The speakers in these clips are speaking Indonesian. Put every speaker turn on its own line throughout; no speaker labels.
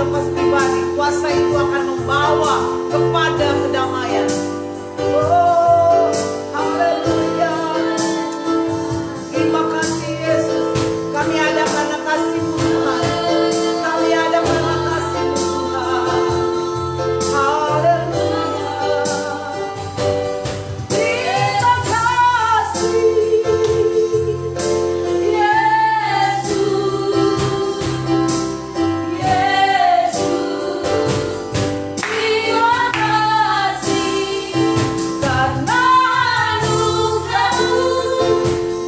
lepas pribadi, kuasa itu akan membawa kepada kedamaian. Oh, haleluya. Terima kasih Yesus. Kami ada karena kasih-Mu Tuhan. Kami ada karena kasih-Mu Tuhan. Haleluya. Terima kasih Yesus. Terima kasih karena anugerah-Mu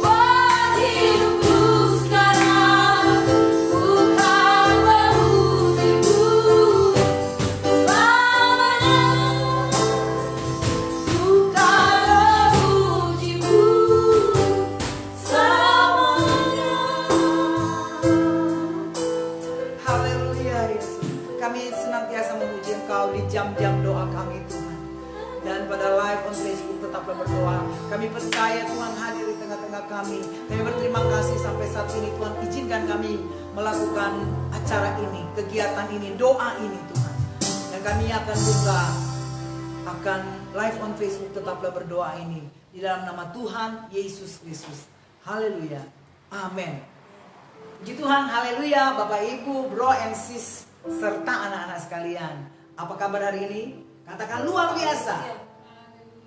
buat hidupku sekarang. Bukan memujimu selamanya, bukan memujimu selamanya. Haleluya Yesus. Kami senantiasa memuji Engkau di jam-jam doa kami Tuhan. Dan pada live on Facebook tetaplah berdoa. Kami percaya Tuhan hadir di tengah-tengah kami. Kami berterima kasih sampai saat ini Tuhan izinkan kami melakukan acara ini, kegiatan ini, doa ini Tuhan. Dan kami akan buka, akan live on Facebook tetaplah berdoa ini di dalam nama Tuhan Yesus Kristus. Haleluya. Amin. Puji Tuhan, haleluya. Bapak Ibu, bro and sis serta anak-anak sekalian. Apa kabar hari ini? Katakan luar biasa.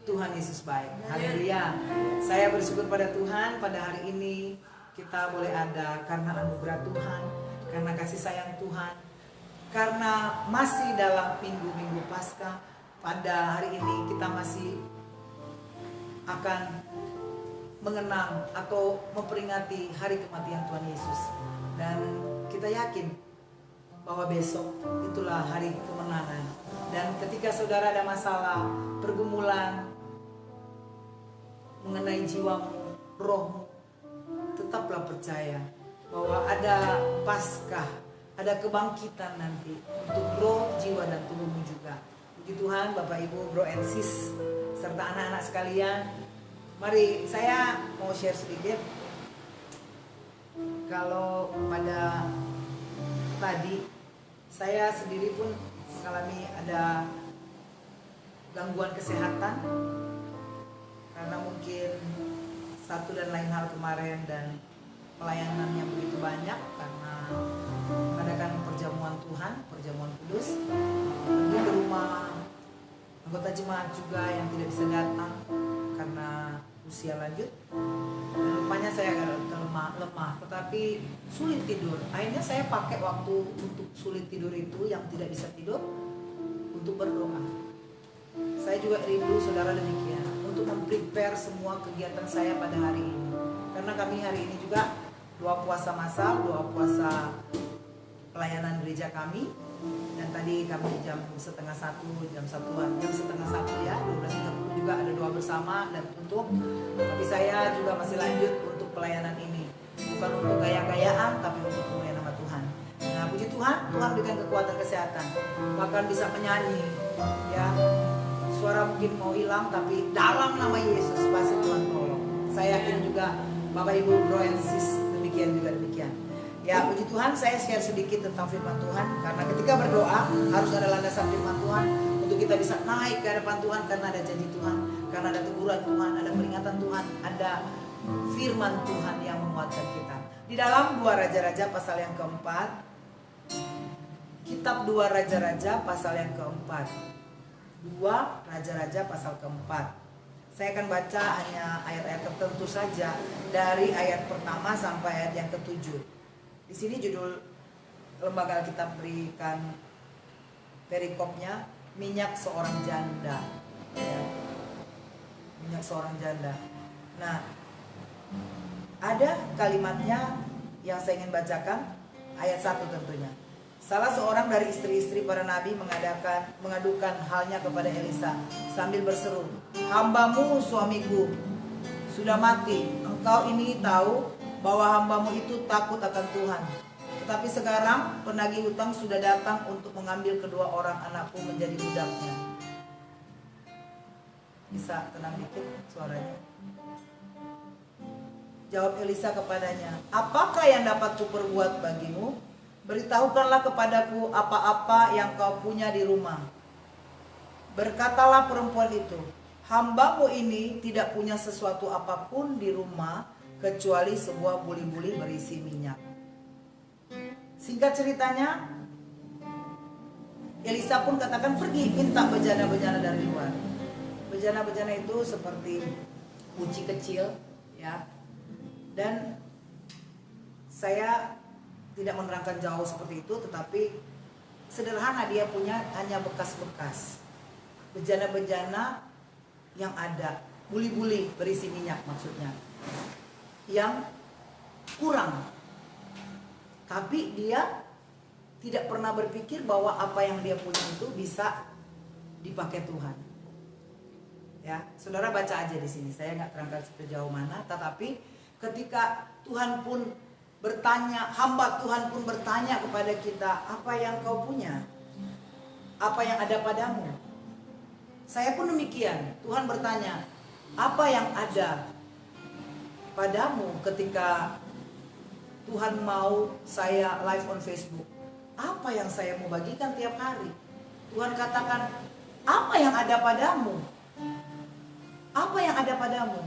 Tuhan Yesus baik. Haleluya. Saya bersyukur pada Tuhan pada hari ini kita boleh ada karena anugerah Tuhan, karena kasih sayang Tuhan, karena masih dalam minggu-minggu Paskah. Pada hari ini kita masih akan mengenang atau memperingati hari kematian Tuhan Yesus. Dan kita yakin bahwa besok itulah hari kemenangan. Dan ketika saudara ada masalah, pergumulan mengenai jiwamu, rohmu, tetaplah percaya bahwa ada Paskah, ada kebangkitan nanti untuk roh, jiwa, dan tubuhmu juga. Puji Tuhan, Bapak Ibu, bro and sis serta anak-anak sekalian. Mari saya mau share sedikit. Kalau pada tadi saya sendiri pun mengalami ada gangguan kesehatan karena mungkin satu dan lain hal kemarin dan pelayanan yang begitu banyak karena mengadakan perjamuan Tuhan, perjamuan kudus. Pergi ke rumah anggota jemaat juga yang tidak bisa datang karena usia lanjut. Dan rupanya saya agak lemah, tetapi sulit tidur. Akhirnya saya pakai waktu untuk sulit tidur itu, yang tidak bisa tidur, untuk berdoa. Saya juga rindu saudara demikian, untuk memprepare semua kegiatan saya pada hari ini. Karena kami hari ini juga doa puasa massal, doa puasa pelayanan gereja kami. Dan tadi kami jam setengah satu ya, 12.30 juga ada doa bersama dan tutup. Tapi saya juga masih lanjut untuk pelayanan ini, bukan untuk gaya-gayaan, tapi untuk kemuliaan nama Tuhan. Nah, puji Tuhan, Tuhan berikan kekuatan kesehatan, bahkan bisa menyanyi, ya. Suara mungkin mau hilang, tapi dalam nama Yesus pasti Tuhan tolong. Saya yakin juga Bapak Ibu bro and sis demikian. Ya, puji Tuhan, saya share sedikit tentang firman Tuhan. Karena ketika berdoa harus ada landasan firman Tuhan untuk kita bisa naik ke hadapan Tuhan. Karena ada janji Tuhan, karena ada teguran Tuhan, ada peringatan Tuhan, ada firman Tuhan yang menguatkan kita. Di dalam 2 Raja-Raja pasal yang keempat, kitab 2 Raja-Raja pasal yang keempat, 2 Raja-Raja pasal keempat. Saya akan baca hanya ayat-ayat tertentu saja dari ayat pertama sampai ayat yang ke-7. Di sini judul lembaga Alkitab berikan perikopnya minyak seorang janda. Ya. Minyak seorang janda. Nah, ada kalimatnya yang saya ingin bacakan, ayat 1 tentunya. Salah seorang dari istri-istri para nabi mengadukan halnya kepada Elisa sambil berseru, "Hambamu suamiku sudah mati. Engkau ini tahu bahwa hambamu itu takut akan Tuhan. Tetapi sekarang penagih hutang sudah datang untuk mengambil kedua orang anakku menjadi budaknya." Bisa tenang dikit suaranya. Jawab Elisa kepadanya, "Apakah yang dapat kuperbuat bagimu? beritahukanlah kepadaku apa-apa yang kau punya di rumah. Berkatalah perempuan itu, hambamu ini tidak punya sesuatu apapun di rumah kecuali sebuah buli-buli berisi minyak. Singkat ceritanya, Elisa pun katakan, pergi minta bejana-bejana dari luar. Bejana-bejana itu seperti uci kecil, ya. Dan saya tidak menerangkan jauh seperti itu, tetapi sederhana, dia punya hanya bekas-bekas bejana-bejana yang ada, buli-buli berisi minyak maksudnya, yang kurang. Tapi dia tidak pernah berpikir bahwa apa yang dia punya itu bisa dipakai Tuhan. Ya, saudara baca aja di sini. Saya nggak terangkan sejauh mana, tetapi ketika Tuhan pun bertanya, hamba Tuhan pun bertanya kepada kita, apa yang kau punya? Apa yang ada padamu? Saya pun demikian. Tuhan bertanya, apa yang ada padamu ketika Tuhan mau saya live on Facebook? Apa yang saya mau bagikan tiap hari? Tuhan katakan, apa yang ada padamu? Apa yang ada padamu?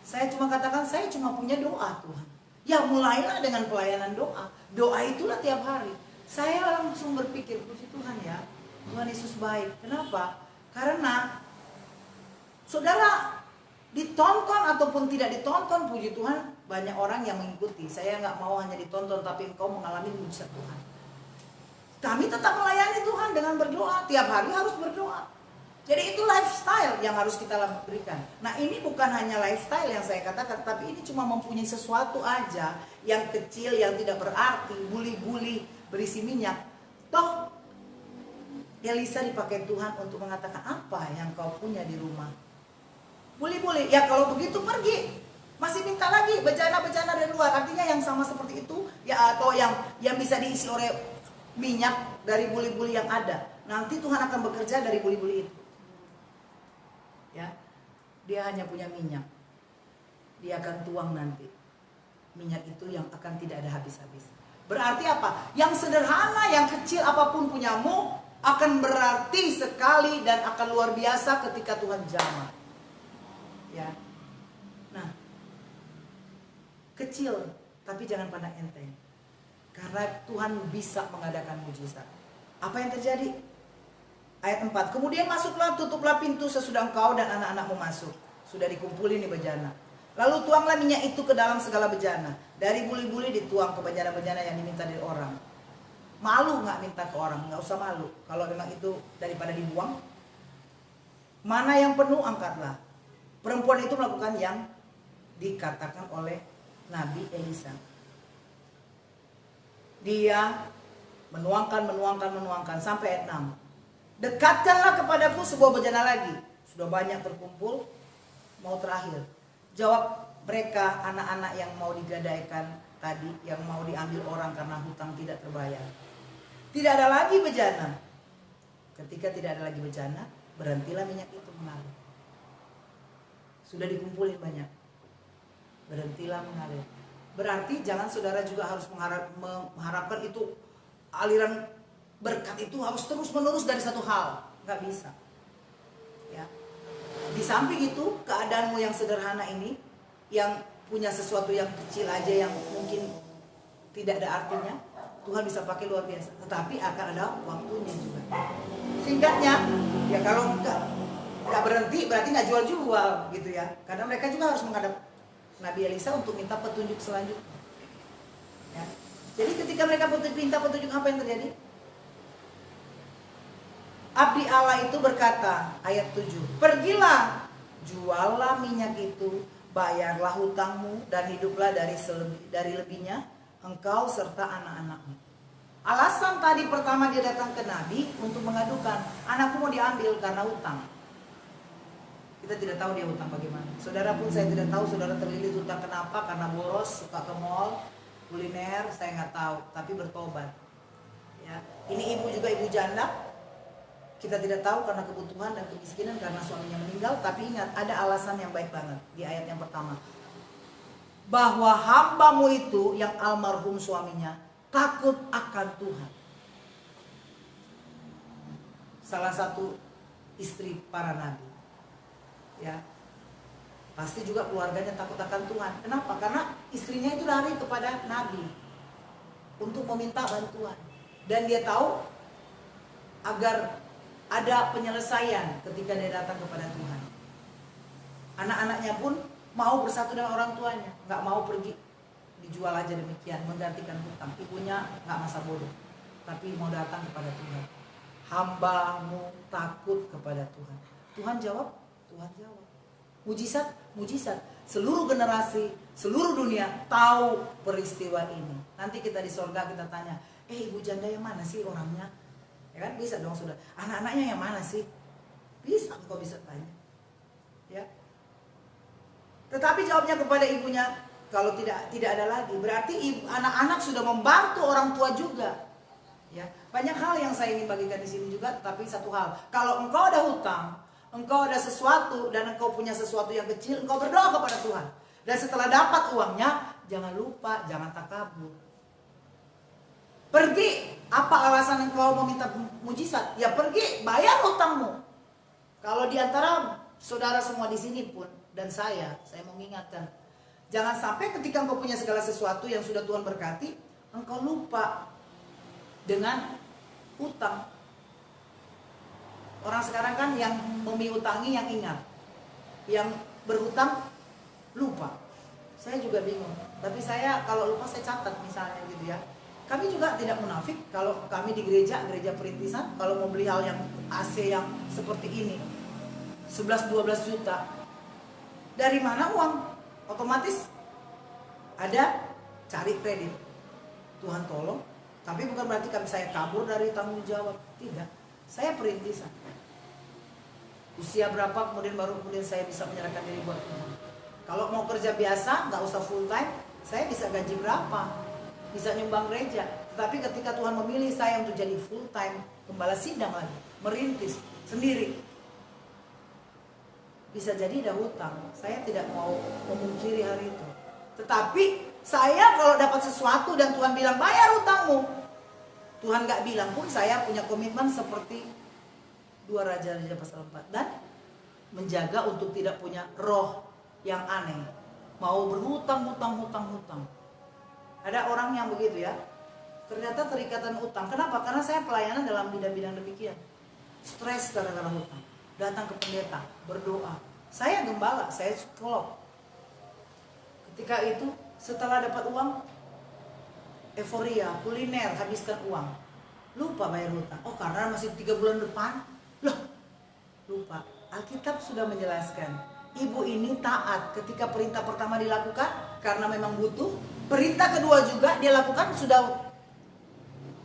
Saya cuma katakan, saya cuma punya doa Tuhan. Ya mulailah dengan pelayanan doa. Doa itulah tiap hari. Saya langsung berpikir, puji Tuhan ya, Tuhan Yesus baik. Kenapa? Karena saudara ditonton ataupun tidak ditonton, puji Tuhan, banyak orang yang mengikuti. Saya nggak mau hanya ditonton, tapi engkau mengalami mujizat Tuhan. Kami tetap melayani Tuhan dengan berdoa. Tiap hari harus berdoa. Jadi itu lifestyle yang harus kita berikan. Nah ini bukan hanya lifestyle yang saya katakan, tapi ini cuma mempunyai sesuatu aja yang kecil, yang tidak berarti, buli-buli berisi minyak. Toh Elisa dipakai Tuhan untuk mengatakan, apa yang kau punya di rumah? Buli-buli, ya kalau begitu pergi. Masih minta lagi bejana-bejana dari luar. Artinya yang sama seperti itu, ya, atau yang bisa diisi oleh minyak dari buli-buli yang ada. Nanti Tuhan akan bekerja dari buli-buli itu. Ya, dia hanya punya minyak. Dia akan tuang nanti. Minyak itu yang akan tidak ada habis-habis. Berarti apa? Yang sederhana, yang kecil apapun punyamu akan berarti sekali dan akan luar biasa ketika Tuhan jamah. Ya. Nah, kecil tapi jangan pandang enteng. Karena Tuhan bisa mengadakan mujizat. Apa yang terjadi? Ayat 4, kemudian masuklah, tutuplah pintu sesudah engkau dan anak-anakmu masuk. Sudah dikumpulin nih bejana. Lalu tuanglah minyak itu ke dalam segala bejana. Dari buli-buli dituang ke bejana-bejana yang diminta dari orang. Malu nggak minta ke orang? Nggak usah malu. Kalau memang itu daripada dibuang. Mana yang penuh angkatlah. Perempuan itu melakukan yang dikatakan oleh Nabi Elisa. Dia menuangkan sampai ayat 6. Dekatkanlah kepadaku sebuah bejana lagi. Sudah banyak terkumpul, mau terakhir. Jawab mereka, anak-anak yang mau digadaikan tadi, yang mau diambil orang karena hutang tidak terbayar. Tidak ada lagi bejana. Ketika tidak ada lagi bejana, berhentilah minyak itu mengalir. Sudah dikumpulin banyak, berhentilah mengalir. Berarti jangan saudara juga harus mengharapkan itu aliran berkat itu harus terus menerus dari satu hal. Nggak bisa. Ya. Di samping itu, keadaanmu yang sederhana ini, yang punya sesuatu yang kecil aja yang mungkin tidak ada artinya, Tuhan bisa pakai luar biasa. Tetapi akan ada waktunya juga. Singkatnya, ya kalau nggak berhenti berarti nggak jual-jual gitu ya. Karena mereka juga harus menghadap Nabi Elisa untuk minta petunjuk selanjutnya. Ya. Jadi ketika mereka minta petunjuk, apa yang terjadi? Abdi Allah itu berkata, ayat 7, pergilah, juallah minyak itu, bayarlah hutangmu, dan hiduplah dari lebihnya, engkau serta anak-anakmu. Alasan tadi pertama dia datang ke Nabi untuk mengadukan, anakku mau diambil karena hutang. Kita tidak tahu dia hutang bagaimana. Saudara pun saya tidak tahu, saudara terlilit hutang kenapa, karena boros, suka ke mall, kuliner, saya nggak tahu, tapi bertobat. Ya. Ini ibu juga ibu janda. Kita tidak tahu karena kebutuhan dan kemiskinan, karena suaminya meninggal. Tapi ingat, ada alasan yang baik banget di ayat yang pertama. Bahwa hambamu itu yang almarhum suaminya takut akan Tuhan. Salah satu istri para nabi, ya, pasti juga keluarganya takut akan Tuhan. Kenapa? Karena istrinya itu lari kepada nabi untuk meminta bantuan, dan dia tahu agar ada penyelesaian ketika dia datang kepada Tuhan. Anak-anaknya pun mau bersatu dengan orang tuanya, nggak mau pergi dijual aja demikian menggantikan hutang. Ibunya nggak masa bodoh, tapi mau datang kepada Tuhan. Hambamu takut kepada Tuhan. Tuhan jawab, Tuhan jawab. Mujizat, mujizat. Seluruh generasi, seluruh dunia tahu peristiwa ini. Nanti kita di sorga kita tanya, ibu janda yang mana sih orangnya? Ya kan, bisa dong sudah. Anak-anaknya yang mana sih? Bisa, engkau bisa tanya. Ya. Tetapi jawabnya kepada ibunya, kalau tidak ada lagi, berarti anak-anak sudah membantu orang tua juga. Ya, banyak hal yang saya ingin bagikan di sini juga, tapi satu hal, kalau engkau ada hutang, engkau ada sesuatu dan engkau punya sesuatu yang kecil, engkau berdoa kepada Tuhan. Dan setelah dapat uangnya, jangan lupa, jangan takabur. Pergi, apa alasan engkau meminta mujizat? Ya pergi, bayar hutangmu. Kalau di antara saudara semua di sini pun dan saya mau mengingatkan, jangan sampai ketika engkau punya segala sesuatu yang sudah Tuhan berkati, engkau lupa dengan hutang. Orang sekarang kan yang memiutangi yang ingat, yang berhutang lupa. Saya juga bingung, tapi saya kalau lupa saya catat misalnya gitu ya. Kami juga tidak munafik kalau kami di gereja perintisan, kalau mau beli hal yang AC yang seperti ini 11-12 juta, dari mana uang? Otomatis ada cari kredit. Tuhan tolong. Tapi bukan berarti saya kabur dari tanggung jawab. Tidak. Saya perintisan. Usia berapa kemudian saya bisa menyerahkan diri buat Tuhan. Kalau mau kerja biasa, nggak usah full time, saya bisa gaji berapa, bisa nyumbang gereja. Tetapi ketika Tuhan memilih saya untuk jadi full time, gembala sidang lagi, merintis sendiri, bisa jadi ada hutang. Saya tidak mau memungkiri hal itu. Tetapi saya kalau dapat sesuatu dan Tuhan bilang bayar hutangmu, Tuhan gak bilang pun, saya punya komitmen seperti 2 Raja-Raja pasal 4, dan menjaga untuk tidak punya roh yang aneh, mau berhutang. Ada orang yang begitu ya, ternyata terikatan utang. Kenapa? Karena saya pelayanan dalam bidang-bidang demikian, stres gara-gara hutang. Datang ke pendeta, berdoa. Saya gembala, saya psikolog. Ketika itu setelah dapat uang, euforia, kuliner, habiskan uang, lupa bayar hutang. Oh, karena masih 3 bulan depan, loh, lupa. Alkitab sudah menjelaskan, ibu ini taat ketika perintah pertama dilakukan karena memang butuh. Perintah kedua juga dia lakukan, sudah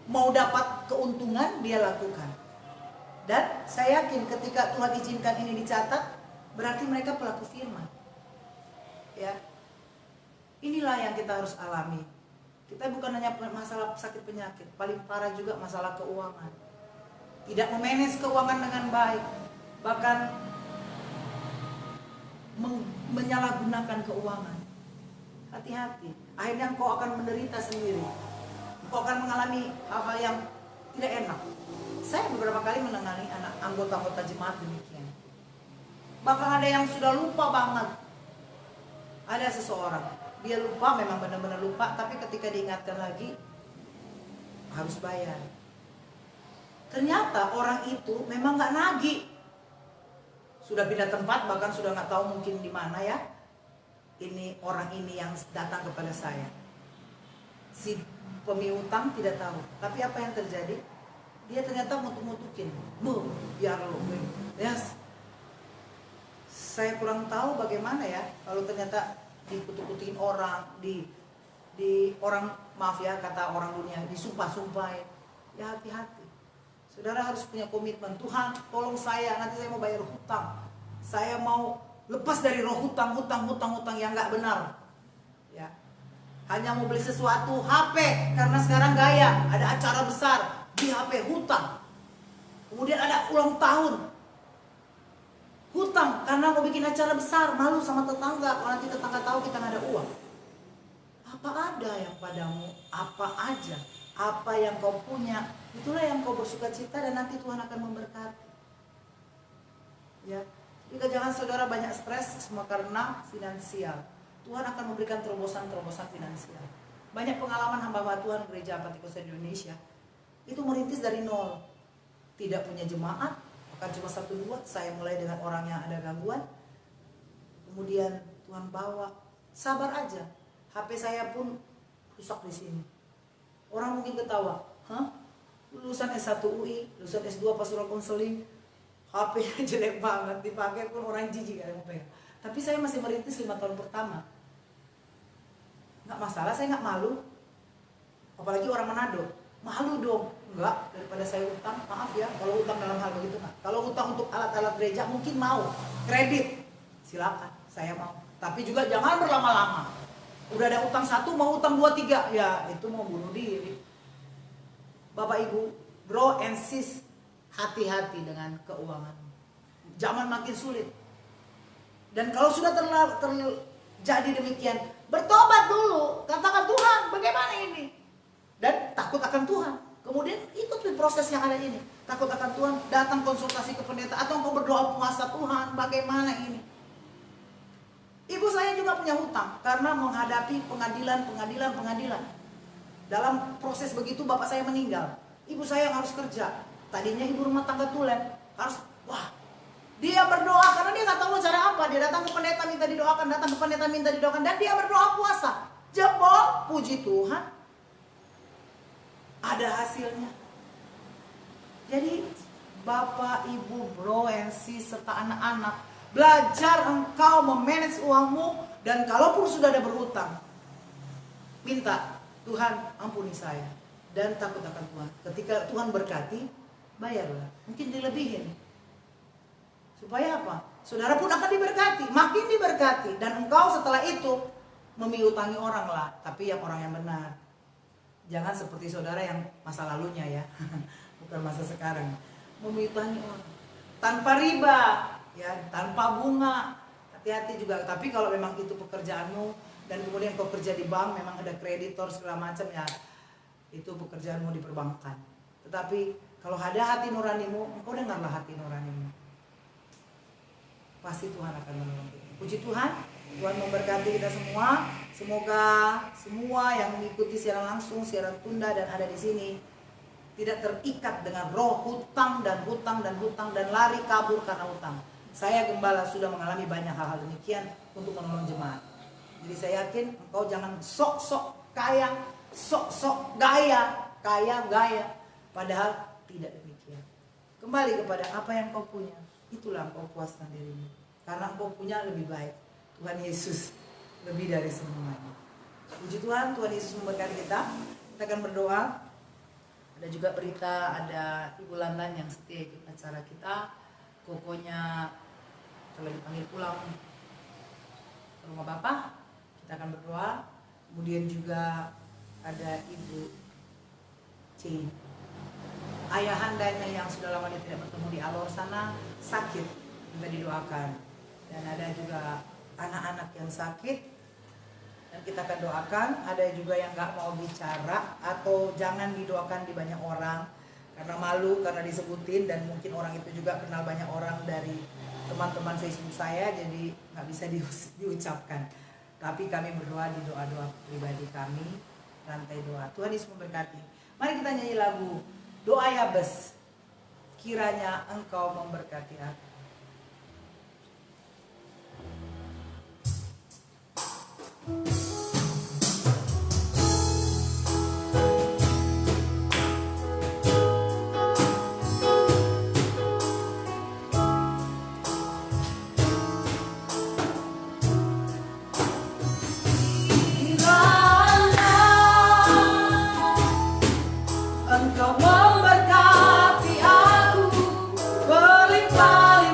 mau dapat keuntungan dia lakukan. Dan saya yakin ketika Tuhan izinkan ini dicatat, berarti mereka pelaku firman. Ya, inilah yang kita harus alami. Kita bukan hanya masalah sakit penyakit, paling parah juga masalah keuangan. Tidak memanage keuangan dengan baik, bahkan menyalahgunakan keuangan. Hati-hati, akhirnya engkau akan menderita sendiri. Engkau akan mengalami hal-hal yang tidak enak. Saya beberapa kali menangani anggota-anggota jemaat demikian. Bahkan ada yang sudah lupa banget. Ada seseorang, dia lupa, memang benar-benar lupa, tapi ketika diingatkan lagi harus bayar. Ternyata orang itu memang nggak nagih. Sudah pindah tempat, bahkan sudah nggak tahu mungkin di mana ya. Ini orang ini yang datang kepada saya. Si pemiutang tidak tahu. Tapi apa yang terjadi? Dia ternyata mutuk-mutukin. Biar lo. Yes. Saya kurang tahu bagaimana ya kalau ternyata dikutuk-kutukin orang, di orang, maaf ya kata orang dunia, disumpah-sumpahin. Ya hati-hati. Saudara harus punya komitmen. Tuhan, tolong saya, nanti saya mau bayar hutang. Saya mau lepas dari roh hutang yang nggak benar. Ya. Hanya mau beli sesuatu, HP, karena sekarang gaya, ada acara besar di HP, hutang. Kemudian ada ulang tahun, hutang karena mau bikin acara besar, malu sama tetangga, kalau nanti tetangga tahu kita nggak ada uang. Apa ada yang padamu, apa aja apa yang kau punya, itulah yang kau bersukacita dan nanti Tuhan akan memberkati. Ya, jadi jangan saudara banyak stres semua karena finansial. Tuhan akan memberikan terobosan-terobosan finansial. Banyak pengalaman hamba Tuhan gereja Pentekosta di Indonesia itu merintis dari nol, tidak punya jemaat, bahkan cuma 1-2. Saya mulai dengan orang yang ada gangguan, kemudian Tuhan bawa, sabar aja. HP saya pun rusak di sini. Orang mungkin ketawa, hah? Lulusan S1 UI, lulusan S2 pastoral konseling, HP-nya jelek banget, dipakai pun orang jijik ada yang pegang. Tapi saya masih merintis 5 tahun pertama. Nggak masalah, saya nggak malu. Apalagi orang Manado, malu dong. Enggak, daripada saya utang, maaf ya, kalau utang dalam hal begitu nggak. Kalau utang untuk alat-alat gereja mungkin mau, kredit, silakan, saya mau. Tapi juga jangan berlama-lama. Udah ada utang 1, mau utang 2, 3, ya itu mau bunuh diri. Bapak Ibu, bro and sis, hati-hati dengan keuangan. Zaman makin sulit. Dan kalau sudah terjadi demikian, bertobat dulu, katakan Tuhan, bagaimana ini? Dan takut akan Tuhan. Kemudian ikuti proses yang ada ini. Takut akan Tuhan, datang konsultasi ke pendeta atau engkau berdoa puasa, Tuhan, bagaimana ini? Ibu saya juga punya hutang karena menghadapi pengadilan. Dalam proses begitu bapak saya meninggal. Ibu saya yang harus kerja. Tadinya ibu rumah tangga tulen, harus dia berdoa karena dia nggak tahu cara apa. Dia datang ke pendeta minta didoakan, datang ke pendeta minta didoakan, dan dia berdoa puasa. Jebol, puji Tuhan, ada hasilnya. Jadi bapak, ibu, bro, and sis, serta anak-anak, belajar engkau memanage uangmu. Dan kalaupun sudah ada berhutang, minta Tuhan ampuni saya dan takut akan Tuhan. Ketika Tuhan berkati, bayarlah, mungkin dilebihin. Supaya apa? Saudara pun akan diberkati, makin diberkati. Dan engkau setelah itu memiutangi orang lah, tapi yang orang yang benar. Jangan seperti saudara yang masa lalunya ya, bukan masa sekarang. Memiutangi orang tanpa riba, ya, tanpa bunga. Hati-hati juga. Tapi kalau memang itu pekerjaanmu dan kemudian kau kerja di bank, memang ada kreditor segala macam, ya itu pekerjaanmu di perbankan. Tetapi kalau ada hati nuranimu, engkau dengarlah hati nuranimu. Pasti Tuhan akan menolong kita. Puji Tuhan, Tuhan memberkati kita semua. Semoga semua yang mengikuti siaran langsung, siaran tunda dan ada di sini tidak terikat dengan roh hutang dan lari kabur karena hutang. Saya gembala sudah mengalami banyak hal-hal demikian untuk menolong jemaat. Jadi saya yakin engkau jangan sok-sok kaya, sok-sok gaya, padahal tidak demikian. Kembali kepada apa yang kau punya, itulah engkau puaskan dirimu. Karena engkau punya lebih baik. Tuhan Yesus lebih dari semuanya. Puji Tuhan, Tuhan Yesus memberkati kita. Kita akan berdoa. Ada juga berita, ada Ibu Landan yang setia ikut acara kita. Kokonya telah dipanggil pulang ke rumah Bapak. Kita akan berdoa. Kemudian juga ada Ibu C. Ayahandanya yang sudah lama dia tidak bertemu di Alor sana sakit, juga didoakan. Dan ada juga anak-anak yang sakit dan kita akan doakan. Ada juga yang gak mau bicara atau jangan didoakan di banyak orang karena malu, karena disebutin, dan mungkin orang itu juga kenal banyak orang dari teman-teman Facebook saya, jadi gak bisa diucapkan. Tapi kami berdoa di doa-doa pribadi kami, rantai doa. Tuhan Yesus memberkati. Mari kita nyanyi lagu Doa Yabes. Kiranya engkau memberkati aku.
Engkau memberkati aku berlimpah.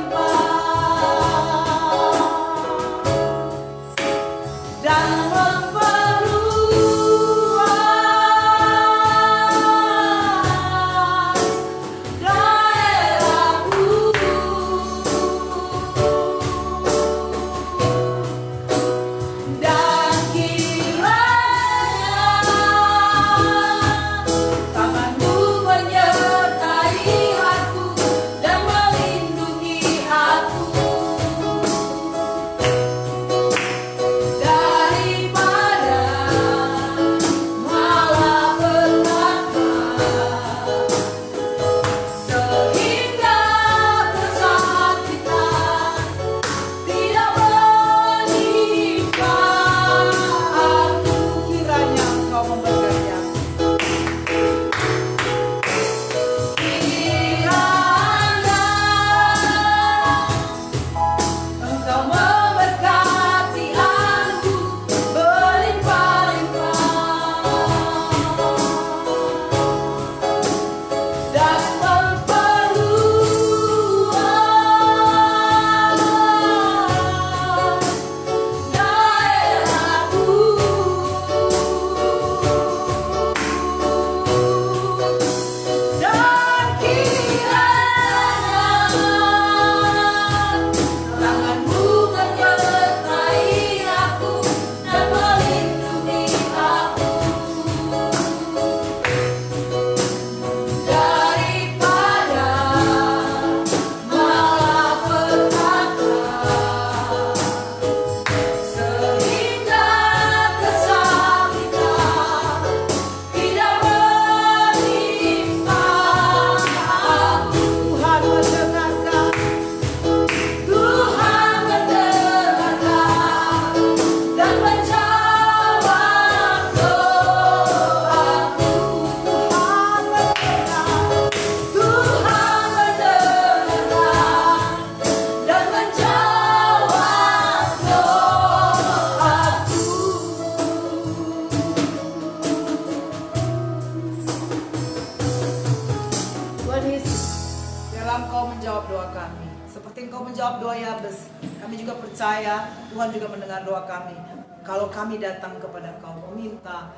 Yesus, biarlah Engkau menjawab doa kami. Seperti Engkau menjawab doa Yabes, kami juga percaya Tuhan juga mendengar doa kami. Kalau kami datang kepada Engkau, meminta,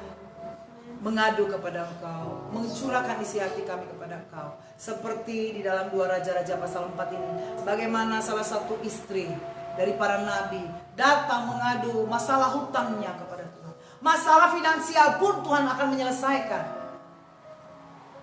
mengadu kepada Engkau, mencurahkan isi hati kami kepada Engkau. Seperti di dalam 2 Raja-Raja pasal 4 ini, bagaimana salah satu istri dari para nabi datang mengadu masalah hutangnya kepada Tuhan. Masalah finansial pun Tuhan akan menyelesaikan.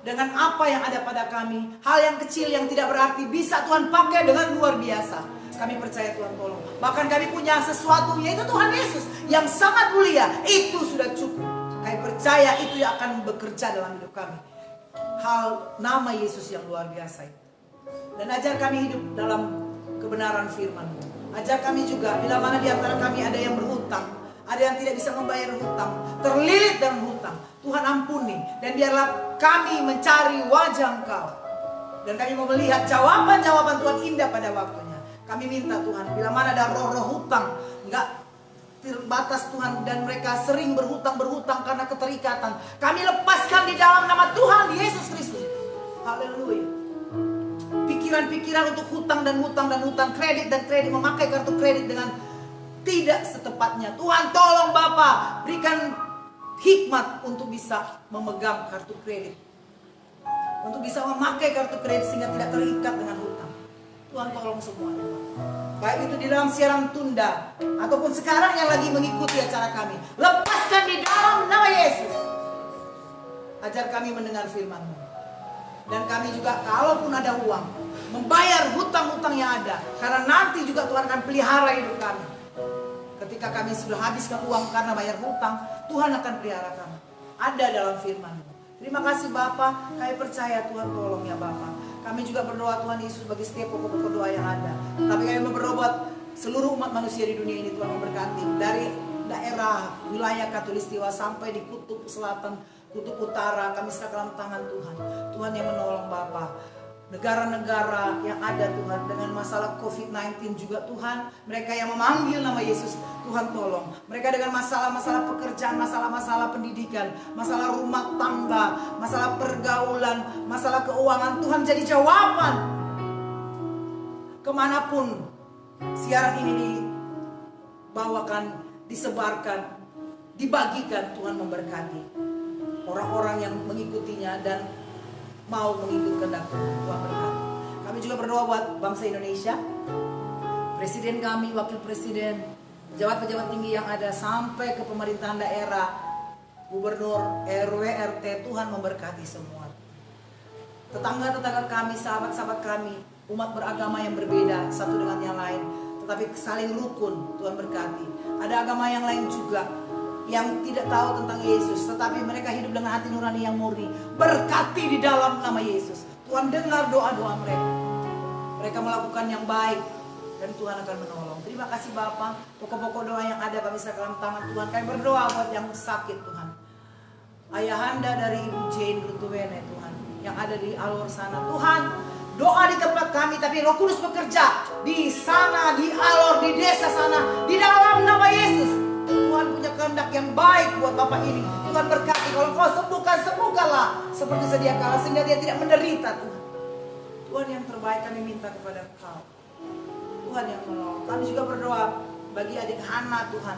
Dengan apa yang ada pada kami, hal yang kecil yang tidak berarti bisa Tuhan pakai dengan luar biasa. Kami percaya Tuhan tolong. Bahkan kami punya sesuatu, yaitu Tuhan Yesus yang sangat mulia. Itu sudah cukup. Kami percaya itu yang akan bekerja dalam hidup kami. Hal nama Yesus yang luar biasa itu. Dan ajar kami hidup dalam kebenaran firman-Mu. Ajar kami juga, bila mana di antara kami ada yang berhutang, ada yang tidak bisa membayar hutang, terlilit dalam hutang, Tuhan ampuni. Dan biarlah kami mencari wajah Engkau. Dan kami mau melihat jawaban-jawaban Tuhan indah pada waktunya. Kami minta Tuhan, bila mana ada roh-roh hutang, enggak terbatas Tuhan, dan mereka sering berhutang karena keterikatan, kami lepaskan di dalam nama Tuhan Yesus Kristus. Haleluya. Pikiran-pikiran untuk hutang, kredit, memakai kartu kredit dengan tidak setepatnya. Tuhan tolong Bapa, berikan hikmat untuk bisa memegang kartu kredit, untuk bisa memakai kartu kredit sehingga tidak terikat dengan hutang. Tuhan tolong semuanya, baik itu di dalam siaran tunda ataupun sekarang yang lagi mengikuti acara kami. Lepaskan di dalam nama Yesus. Ajar kami mendengar firman-Mu. Dan kami juga kalaupun ada uang, membayar hutang-hutang yang ada, karena nanti juga Tuhan akan pelihara hidup kami. Ketika kami sudah habiskan uang karena bayar hutang, Tuhan akan pelihara kami. Ada dalam firman-Mu. Terima kasih Bapa, kami percaya Tuhan tolong ya Bapa. Kami juga berdoa Tuhan Yesus bagi setiap pokok-pokok doa yang ada. Tapi kami berdoa buat seluruh umat manusia di dunia ini, Tuhan memberkati. Dari daerah wilayah Katulistiwa sampai di kutub selatan, kutub utara, kami serahkan dalam tangan Tuhan. Tuhan yang menolong Bapa. Negara-negara yang ada Tuhan dengan masalah COVID-19 juga Tuhan, mereka yang memanggil nama Yesus, Tuhan tolong. Mereka dengan masalah-masalah pekerjaan, masalah-masalah pendidikan, masalah rumah tangga, masalah pergaulan, masalah keuangan, Tuhan jadi jawaban. Kemanapun siaran ini dibawakan, disebarkan, dibagikan, Tuhan memberkati orang-orang yang mengikutinya dan mau mengikut kehendak Tuhan berkati. Kami juga berdoa buat bangsa Indonesia, presiden kami, wakil presiden, pejabat-pejabat tinggi yang ada sampai ke pemerintahan daerah, gubernur, RW, RT, Tuhan memberkati semua. Tetangga-tetangga kami, sahabat-sahabat kami, umat beragama yang berbeda satu dengan yang lain, tetapi saling rukun, Tuhan berkati. Ada agama yang lain juga yang tidak tahu tentang Yesus, tetapi mereka hidup dengan hati nurani yang murni. Berkati di dalam nama Yesus. Tuhan dengar doa-doa mereka. Mereka melakukan yang baik dan Tuhan akan menolong. Terima kasih Bapa. Pokok-pokok doa yang ada kami serahkan dalam tangan Tuhan. Kami berdoa buat yang sakit Tuhan. Ayahanda dari Ibu Jane Rutuwene Tuhan, yang ada di Alor sana Tuhan. Doa di tempat kami, tapi Roh Kudus bekerja di sana, di Alor, di desa sana, di dalam nama Yesus. Tuhan punya kehendak yang baik buat Bapak ini. Tuhan berkati, kalau Kau sembuhkan, sembuhkanlah seperti sedia kala, sehingga dia tidak menderita Tuhan. Tuhan yang terbaik kami minta kepada Kau. Tuhan yang menolong. Kami juga berdoa bagi adik Hana Tuhan,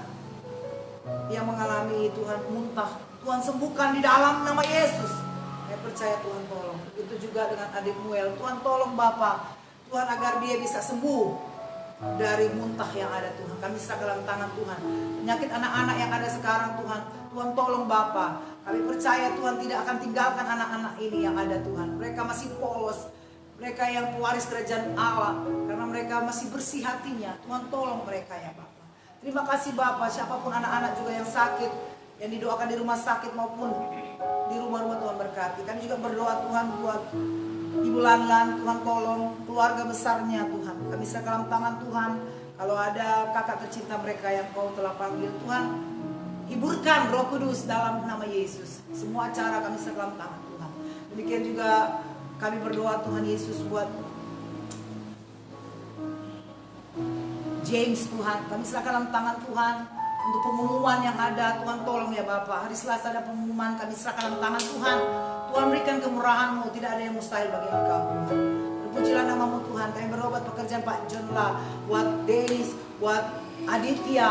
yang mengalami Tuhan muntah. Tuhan sembuhkan di dalam nama Yesus. Saya percaya Tuhan tolong. Itu juga dengan adik Muel. Tuhan tolong Bapak. Tuhan agar dia bisa sembuh dari muntah yang ada Tuhan. Kami serahkan dalam tangan Tuhan. Penyakit anak-anak yang ada sekarang Tuhan, Tuhan tolong Bapa. Kami percaya Tuhan tidak akan tinggalkan anak-anak ini yang ada Tuhan. Mereka masih polos, mereka yang pewaris kerajaan Allah, karena mereka masih bersih hatinya. Tuhan tolong mereka ya Bapa. Terima kasih Bapa. Siapapun anak-anak juga yang sakit, yang didoakan di rumah sakit maupun di rumah-rumah, Tuhan berkati. Kami juga berdoa Tuhan buat Ibu Lanlan, Tuhan tolong keluarga besarnya Tuhan. Kami serahkan dalam tangan Tuhan. Kalau ada kakak tercinta mereka yang Kau telah panggil Tuhan, hiburkan Roh Kudus dalam nama Yesus. Semua acara kami serahkan dalam tangan Tuhan. Demikian juga kami berdoa Tuhan Yesus buat James Tuhan. Kami serahkan dalam tangan Tuhan untuk pengumuman yang ada. Tuhan tolong ya Bapak. Hari Selasa ada pengumuman, kami serahkan dalam tangan Tuhan. Tuhan berikan kemurahan-Mu, tidak ada yang mustahil bagi Engkau Tuhan. Terpujilah nama-Mu Tuhan. Kami berdoa buat pekerjaan Pak John La, buat Dennis, buat Aditya,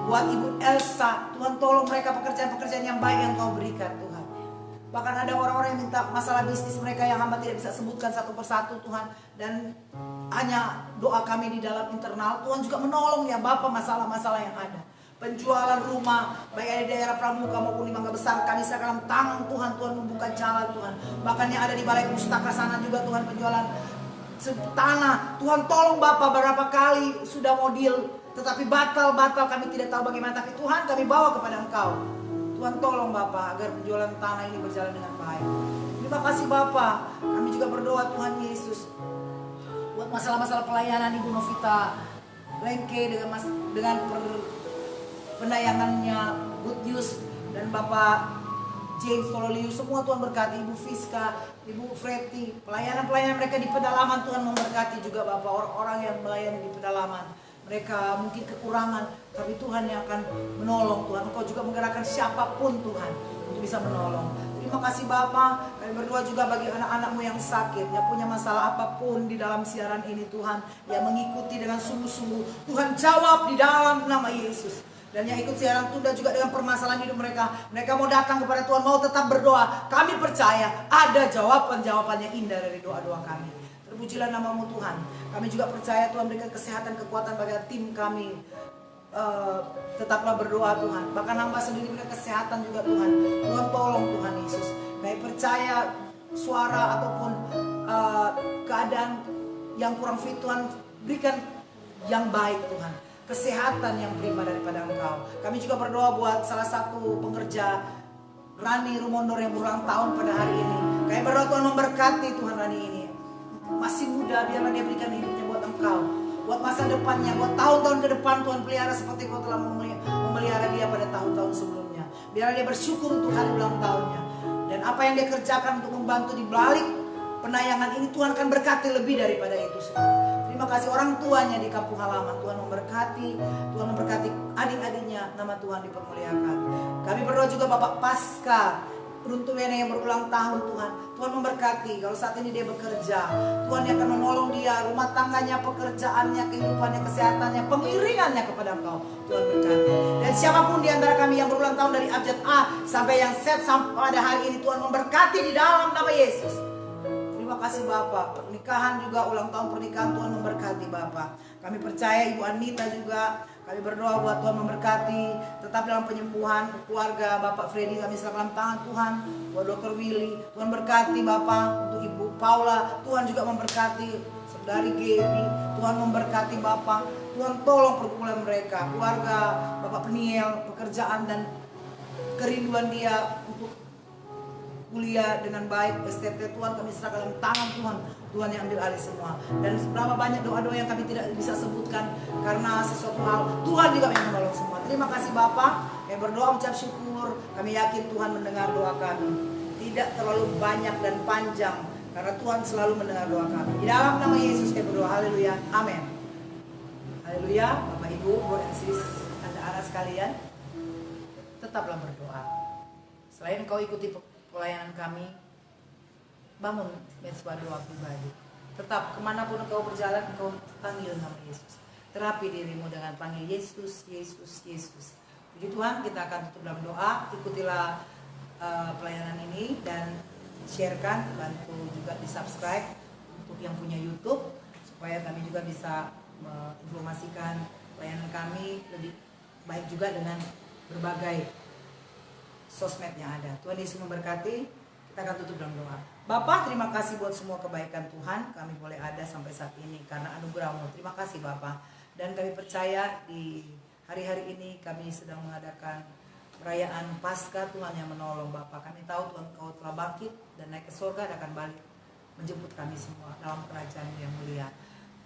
buat Ibu Elsa. Tuhan tolong mereka pekerjaan-pekerjaan yang baik yang Kau berikan Tuhan. Bahkan ada orang-orang yang minta masalah bisnis mereka yang hamba tidak bisa sebutkan satu persatu Tuhan. Dan hanya doa kami di dalam internal, Tuhan juga menolong ya Bapak masalah-masalah yang ada. Penjualan rumah, baik di daerah Pramuka maupun di Mangga Besar, kami serahkan dalam tangan Tuhan. Tuhan membuka jalan Tuhan. Bahkan yang ada di Balai Pustaka sana juga Tuhan penjualan tanah. Tuhan tolong Bapak, berapa kali sudah mau deal, tetapi batal kami tidak tahu bagaimana. Tapi Tuhan kami bawa kepada Engkau. Tuhan tolong Bapak agar penjualan tanah ini berjalan dengan baik. Terima kasih Bapak. Kami juga berdoa Tuhan Yesus buat masalah-masalah pelayanan Ibu Novita Lengke dengan penayangannya Good News dan Bapak James Tololius, semua Tuhan berkati. Ibu Fiska, Ibu Freti, pelayanan mereka di pedalaman Tuhan memberkati juga Bapak. Orang-orang yang melayani di pedalaman, mereka mungkin kekurangan, tapi Tuhan yang akan menolong Tuhan. Engkau juga menggerakkan siapapun Tuhan untuk bisa menolong. Terima kasih Bapak. Kami berdoa juga bagi anak-anak-Mu yang sakit, yang punya masalah apapun di dalam siaran ini Tuhan, yang mengikuti dengan sungguh-sungguh. Tuhan jawab di dalam nama Yesus. Dan yang ikut siaran tunda juga dengan permasalahan hidup mereka, mereka mau datang kepada Tuhan, mau tetap berdoa. Kami percaya ada jawaban-jawaban yang indah dari doa-doa kami. Terpujilah nama-Mu Tuhan. Kami juga percaya Tuhan berikan kesehatan, kekuatan bagi tim kami. Tetaplah berdoa Tuhan. Bahkan hamba sendiri berikan kesehatan juga Tuhan. Tuhan tolong Tuhan Yesus. Kami percaya suara ataupun keadaan yang kurang fit Tuhan berikan yang baik Tuhan. Kesehatan yang prima daripada Engkau. Kami juga berdoa buat salah satu pengerja Rani Rumondor yang berulang tahun pada hari ini. Kami berdoa Tuhan memberkati Tuhan Rani ini. Masih muda, biarlah dia berikan hidupnya buat Engkau, buat masa depannya, buat tahun-tahun ke depan. Tuhan pelihara seperti Kau telah memelihara dia pada tahun-tahun sebelumnya. Biarlah dia bersyukur untuk hari ulang tahunnya. Dan apa yang dia kerjakan untuk membantu di balik penayangan ini, Tuhan akan berkati lebih daripada itu semua. Terima kasih orang tuanya di kampung halaman. Tuhan memberkati, Tuhan memberkati adik-adiknya. Nama Tuhan dipermuliakan. Kami berdoa juga Bapak Pasca Runtuwene yang berulang tahun Tuhan. Tuhan memberkati. Kalau saat ini dia bekerja, Tuhan yang akan menolong dia, rumah tangganya, pekerjaannya, kehidupannya, kesehatannya, pengiringannya kepada Engkau. Tuhan berkati. Dan siapapun di antara kami yang berulang tahun dari abjad A sampai yang set sampai pada hari ini, Tuhan memberkati di dalam nama Yesus. Terima kasih Bapak. Pernikahan juga, ulang tahun pernikahan, Tuhan memberkati Bapak. Kami percaya Ibu Anita juga. Kami berdoa buat Tuhan memberkati. Tetap dalam penyembuhan keluarga Bapak Freddy, kami serahkan dalam tangan Tuhan. Buat Dr. Willy, Tuhan berkati Bapak. Untuk Ibu Paula, Tuhan juga memberkati. Saudari Gaby, Tuhan memberkati Bapak. Tuhan tolong pergumulan mereka, keluarga Bapak Peniel, pekerjaan dan kerinduan dia untuk kuliah dengan baik, STT Tuhan kami serahkan dalam tangan Tuhan. Tuhan yang ambil alih semua. Dan berapa banyak doa-doa yang kami tidak bisa sebutkan karena sesuatu hal, Tuhan juga yang menolong semua. Terima kasih Bapak. Kami berdoa ucap syukur. Kami yakin Tuhan mendengar doa kami. Tidak terlalu banyak dan panjang, karena Tuhan selalu mendengar doa kami. Di dalam nama Yesus kami berdoa. Haleluya. Amin. Haleluya. Bapak Ibu, Bro and Sis, anak-anak sekalian, tetaplah berdoa. Selain kau ikuti pelayanan kami, bangun mezbah doa pribadi. Tetap kemanapun kau berjalan, kau panggil nama Yesus. Terapi dirimu dengan panggil Yesus, Yesus, Yesus. Puji Tuhan, kita akan tutup dalam doa. Ikutilah pelayanan ini dan sharekan, bantu juga di subscribe untuk yang punya YouTube, supaya kami juga bisa menginformasikan pelayanan kami lebih baik juga dengan berbagai sosmed yang ada. Tuhan Yesus memberkati. Kita akan tutup dalam doa. Bapak, terima kasih buat semua kebaikan Tuhan. Kami boleh ada sampai saat ini karena anugerah-Mu. Terima kasih Bapak. Dan kami percaya di hari-hari ini kami sedang mengadakan perayaan Paskah. Tuhan yang menolong Bapak. Kami tahu Tuhan Kau telah bangkit dan naik ke surga dan akan balik menjemput kami semua dalam kerajaan yang mulia.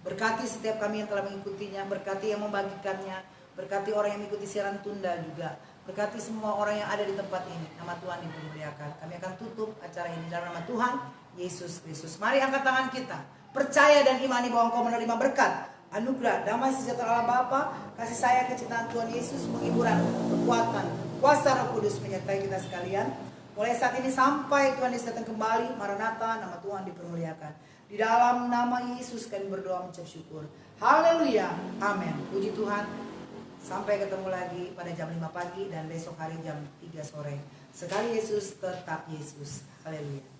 Berkati setiap kami yang telah mengikutinya. Berkati yang membagikannya. Berkati orang yang mengikuti siaran tunda juga. Berkati semua orang yang ada di tempat ini. Nama Tuhan dimuliakan. Kami akan tutup acara ini dalam nama Tuhan Yesus Kristus. Mari angkat tangan kita. Percaya dan imani bahwa engkau menerima berkat, anugerah, damai sejahtera Allah Bapa, kasih sayang, kecintaan Tuhan Yesus, penghiburan, kekuatan, kuasa Roh Kudus menyertai kita sekalian. mulai saat ini sampai Tuhan Yesus datang kembali. Maranatha, nama Tuhan dipermuliakan. Di dalam nama Yesus kami berdoa mengucap syukur. Haleluya, amin. Puji Tuhan. Sampai ketemu lagi pada jam 5 pagi dan besok hari jam 3 sore. Sekali Yesus tetap Yesus. Haleluya.